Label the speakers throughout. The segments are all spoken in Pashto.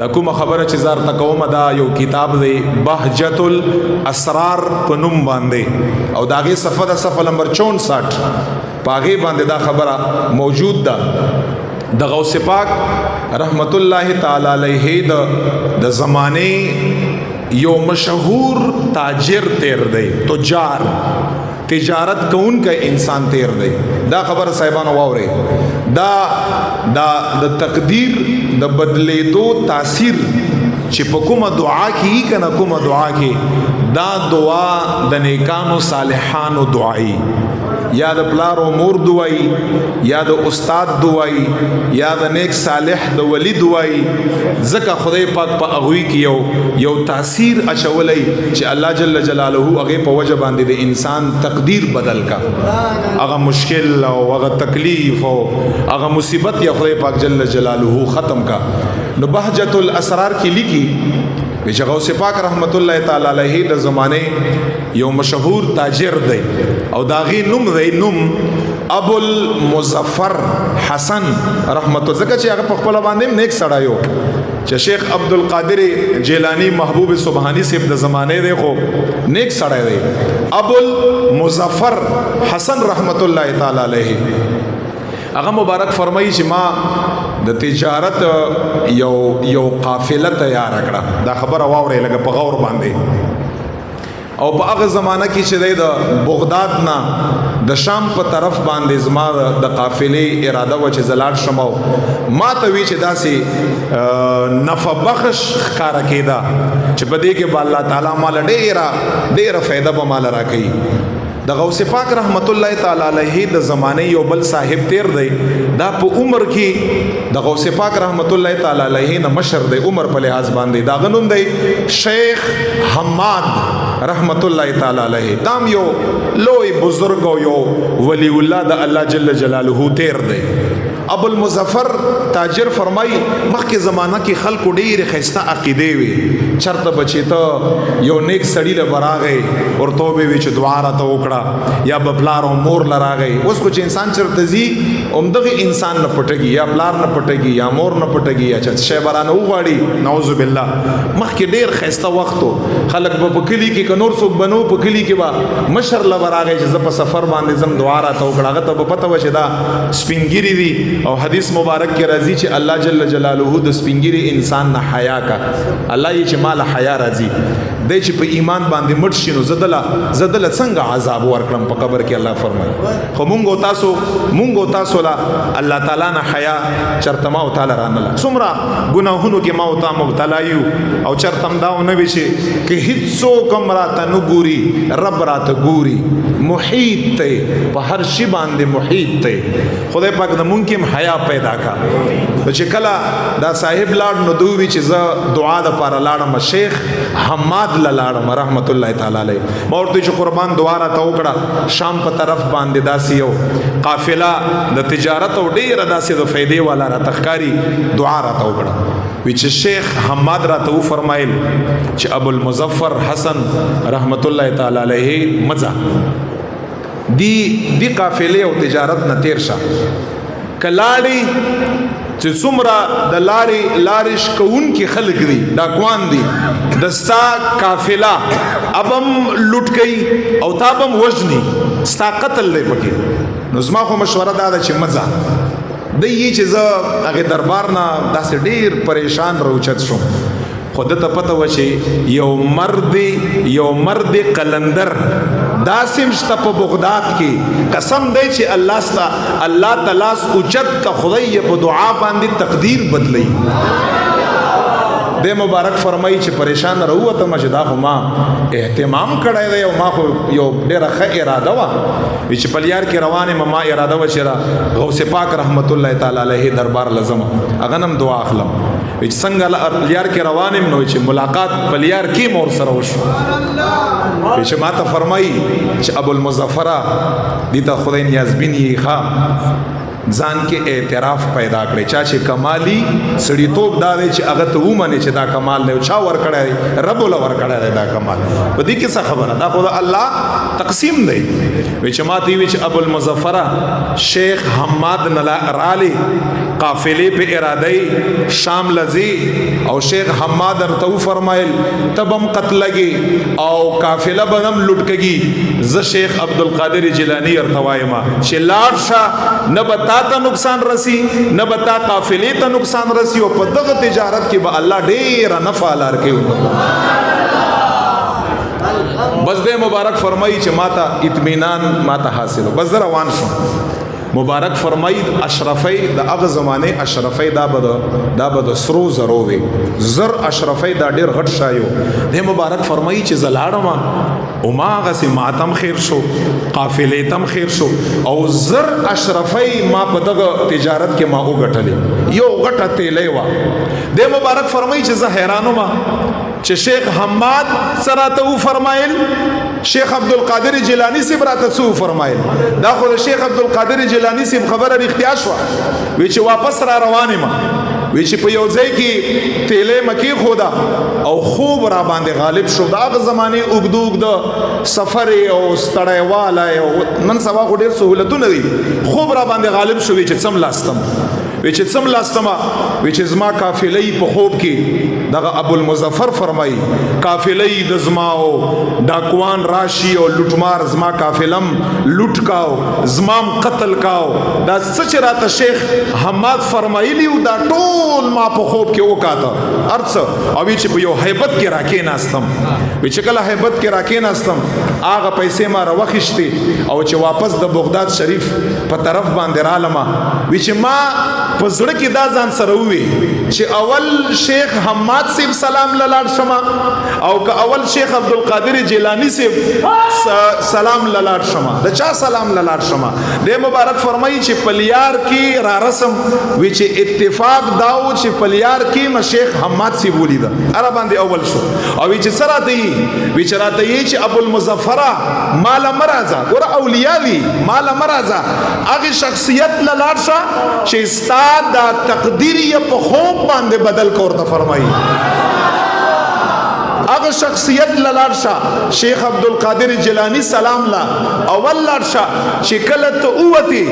Speaker 1: دا کومه خبره چې زار تکوم دا یو کتاب دی بهجت الاسرار په نوم باندې او داغه صفحه د صفحه نمبر 64 پاغه باندې دا خبره موجود ده د غوث پاک رحمت الله تعالی علیه د زمانه یو مشهور تاجر تیر دی تجار تجارت کون کا انسان تیر دی دا خبر صاحبانو واوري دا د تقدیر د بدلې دو تاثیر چې په کومه دعا کې کنه کومه دعا کې دا دعا د نیکانو صالحانو دعای یا د پلار او مور دعای یا د استاد دعای یا د نیک صالح د ولی دعای زکه خدای پاک په اغوی کې یو تاثیر اچولای چې الله جل جلاله هغه په وجه باندې د انسان تقدیر بدل کا هغه مشکل او هغه تکلیف او هغه مصیبت یا خدای پاک جل جلاله ختم کا نو بهجت الاسرار کې لیکي چې غوث پاک رحمت الله تعالی علیه د زمانه یو مشهور تاجر دی او داغي نوم دی نوم ابو المظفر حسن رحمت الله زکه چې هغه په خپل باندې نیک سړایو چې شیخ عبد القادر جیلانی محبوب سبحانی صاحب د زمانه دی خو نیک سړای دی ابو المظفر حسن رحمت الله تعالی علیه هغه مبارک فرمایي چې ما د تجارت یو قافله تیار کړه دا خبره واوري لکه په غور باندې او په هغه زمانہ کې چې د بغداد نه د شام په طرف باندې زما د قافلې اراده و چې زلاټ شمو ما ته وی چې داسې نفع بخش ښکارا کېدا چې په دې کې الله تعالی مال ډېره فائدہ به مال راکړي د غوث پاک رحمت الله تعالی علیه د زمانه یو بل صاحب تیر دی دا په عمر کې د غوث پاک رحمت الله تعالی علیه نه مشر دی عمر په لحاظ باندې دا غنوم دی شیخ حماد رحمت الله تعالی علیه دام یو لوی بزرگ او یو ولی الله د الله جل جلاله تیر دی ابو المظفر تاجر فرمای مخکې زمانہ کې خلکو ډېر خسته عقیده وي چرته بچی ته یو نیک سړی له براغه ورته به وی چې دعا را ته وکړه یا بپلار او مور لراغه اوس کو چې انسان چرته زی اومدغه انسان نه پټږي یا پلار نه پټږي یا مور نه پټږي یا چې شی برانه وغاړي نعوذ بالله مخکې ډېر خسته وختو خلک په کلی کې کنور څوک بنو په کلی کې با مشر لبراغه چې په سفر باندې زم دعا را ته وکړه هغه ته پته وشه دا سپینګری دی او حدیث مبارک کې راځي چې الله جل جلاله د سپینګری انسان نه حیا کا الله یې چې مال حیا راځي د چې په ایمان باندې مړ شینو زدل څنګه عذاب ورکړم په قبر کې الله فرمایي خو مونږ تاسو لا الله تعالی نه حیا چرته ما او تعالی رانه څومره ګناهونو کې ما او تا مبتلا یو او چرتم داو نه وي چې کې هیڅ کوم راته نو ګوري رب راته ګوري محیط ته په هر شی باندې محیط ته خدای پاک د مونږ حیا پیدا کا چې کله دا صاحب لاړ نو دوی چې ز دعا د پاره لاړم شیخ حماد لاړم رحمت الله تعالی علیه مورته چې قربان دعا را ته وکړه شام په طرف باندې داسې یو قافله د تجارت او ډیره داسې د فائدې والا را تخکاری دعا را ته وکړه وی چې شیخ حماد را ته فرمایل چې ابو المظفر حسن رحمت الله تعالی علیه مزه دی قافله او تجارت نه تیر شه کلاړي چې څومره د لارش کون کې خلق دي ډاکوان دي دستا قافله ابم لوټ گئی او تابم وجني ستا قتل لې پکې نو زما خو مشوره دا ده چې مزه د یی چې زه هغه دربار نه داسې ډیر پریشان راوچت شوم خود ته پته و چې یو مرد قلندر داسم شته په بغداد کې قسم دی چې الله تعالی اوچت کا خدای په دعا باندې تقدیر بدلی د مبارک فرمایي چې پریشان راوته مجدا خو ما اهتمام کړی دی او ما خو یو ډیره ښه اراده وا چې پلیار کې روانه ما اراده و چې غوث پاک رحمت الله تعالی علیه دربار لازم اغنم دعا اخلم چې څنګه لیار کې روانم نو چې ملاقات پلیار کې مور سره وشو چې ما ته فرمایي چې ابو المظفر دي ته خدای نیازبین یې ښا ځان کې اعتراف پیدا کړي چا چې کمالي سړیتوب دا دی چې هغه ته ومني چې دا کمال دی چا ورکړی رب له ورکړی دا کمال په دې کې څه خبره دا خو الله تقسیم دی وی چې ماته وی چې ابو المظفره شیخ حماد رالی قافلې په اراده شام لذي او شیخ حماد ارتو فرمایل تبم قتلږي او قافله بنم لټکږي ز شیخ عبدالقادر جیلانی ارتوایما چې لاړ شه نه بتا ته نقصان رسی نه بتا قافلې ته نقصان رسی او په دغه تجارت کې به الله ډېر نفع لار کوي بس دې مبارک فرمایي چې ماته اطمینان ماته حاصل بس روان شو مبارک فرمائی اشرفی دا اغه زمانه اشرفی دا بد سرو زرو وی زر اشرفی دا ډیر غټ شایو د مبارک فرمائی چې زلاړم او ما غسی ماتم خیر شو قافلې تم خیر شو او زر اشرفی ما په دغه تجارت کې ما وګټلې یو غټه تیلې وا د مبارک فرمائی چې زه حیرانو ما چې شیخ حماد سراته فرمایل شیخ عبدالقادر جیلانی سی براته سو فرمایل دا خو شیخ عبدالقادر جیلانی سی خبره اختیار شو وی چې واپس را روانه ما وی چې په یو ځای کې تیلې مکی خدا او خوب را باندې غالب شو دا غ زمانه اوګدوګ سفر او ستړی والا او نن سبا خو ډیر سہولتونه دي خوب را باندې غالب شو وی چې سم لاستم وی چې سم لاستما وی چې زما قافلې په خوب کې دغه ابو المظفر فرمایي قافلې د زما او ډاکوان راشي او لوټمار زما قافلم لوټ کاو زمام قتل کاو دا سچ راته شیخ حماد فرمایلی او دا ټول ما په خوب کې وکاته ارڅ او چې په یو هیبت کې راکې ناستم وی چې کله هیبت کې راکې ناستم هغه پیسې ما راوخشتي او چې واپس د بغداد شریف په طرف باندې رالما وی چې ما پزړه کې دا ځان سره وی چې اول شیخ حماد سیب سلام لاله شما او که اول شیخ عبدالقادر جیلانی سیب سلام لاله شما د چا سلام لاله شما د مبارک فرمایي چې پلیار کې را رسم وی چې اتفاق داو چې پلیار کې ما شیخ حماد سیب ولید اره باندې اول شو او وی چې سره دی وی چې راته یی چې ابو المظفره مال مرزا ور اولیاء وی مال مرزا هغه شخصیت لاله چې دا تقدیر یې په خوب باندې بدل کور ته فرمایي هغه شخصیت لارشا شیخ عبدالقادر جیلانی سلام لا اول لارشا چې کله ته اوتی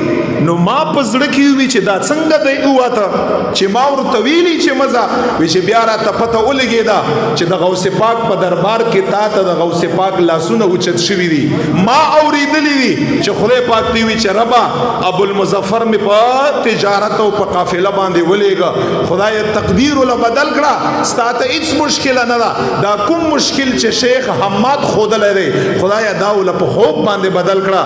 Speaker 1: نو ما پزړه کې وی چې دا څنګه دی اوته چې ما ورته ویلی چې مزه وی چې بیا را ته پته ولګی دا چې د غوث پاک په دربار کې تا ته د غوث پاک لاسونه اوچت شوی دي ما اوریدلی دي چې خدای پاک دی وی چې ربا ابو المظفر می په تجارت او په قافله باندې ولېګا خدای تقدیر ول بدل کړه ستاته هیڅ مشکل نه دا کوم مشکل چې شیخ حماد خود لري خدای داول په خوب باندې بدل کړه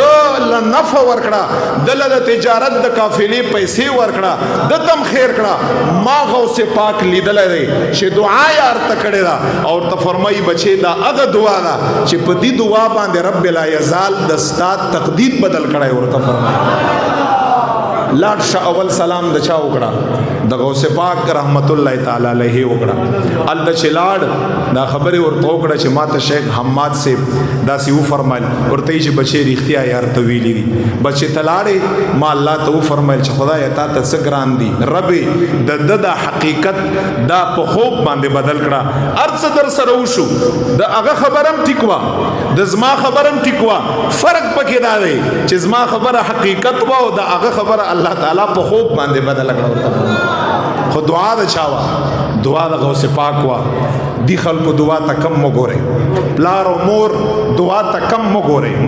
Speaker 1: د نفع ور کړه د تجارت د قافلې پیسې ور کړه د تم خیر کړه ما غوث پاک لیدل لري چې دعا یې ارته کړې دا او ته فرمایي بچي دا هغه دعا ده چې په دې دعا باندې رب لا یزال د استاد تقدیر بدل کړای ورته فرمایي لاړ شه اول سلام د چا وکړه د غوث پاک رحمت الله تعالی علیه وکړه ال د چلاړ دا خبره ورته وکړه چې ماته شیخ حماد سے دا سی و فرمایل ورته چې بچی رښتیا یار ته ویلی دي بچی تلاړې ما الله ته فرمایل چې خدای تا ته څه ګران دي رب د حقیقت دا په خوب باندې بدل کړه ارڅ در سره وشو د هغه خبرم ټیکوا د زما خبرم ټیکوا فرق پکې دا دی چې زما خبره حقیقت و او د هغه خبره الله تعالی په خوب باندې بدل کړو خو دعا د چاوا دعا د غوث پاک وا دی خلکو دعا ته کم مګوره پلار او مور دعا ته کم مګوره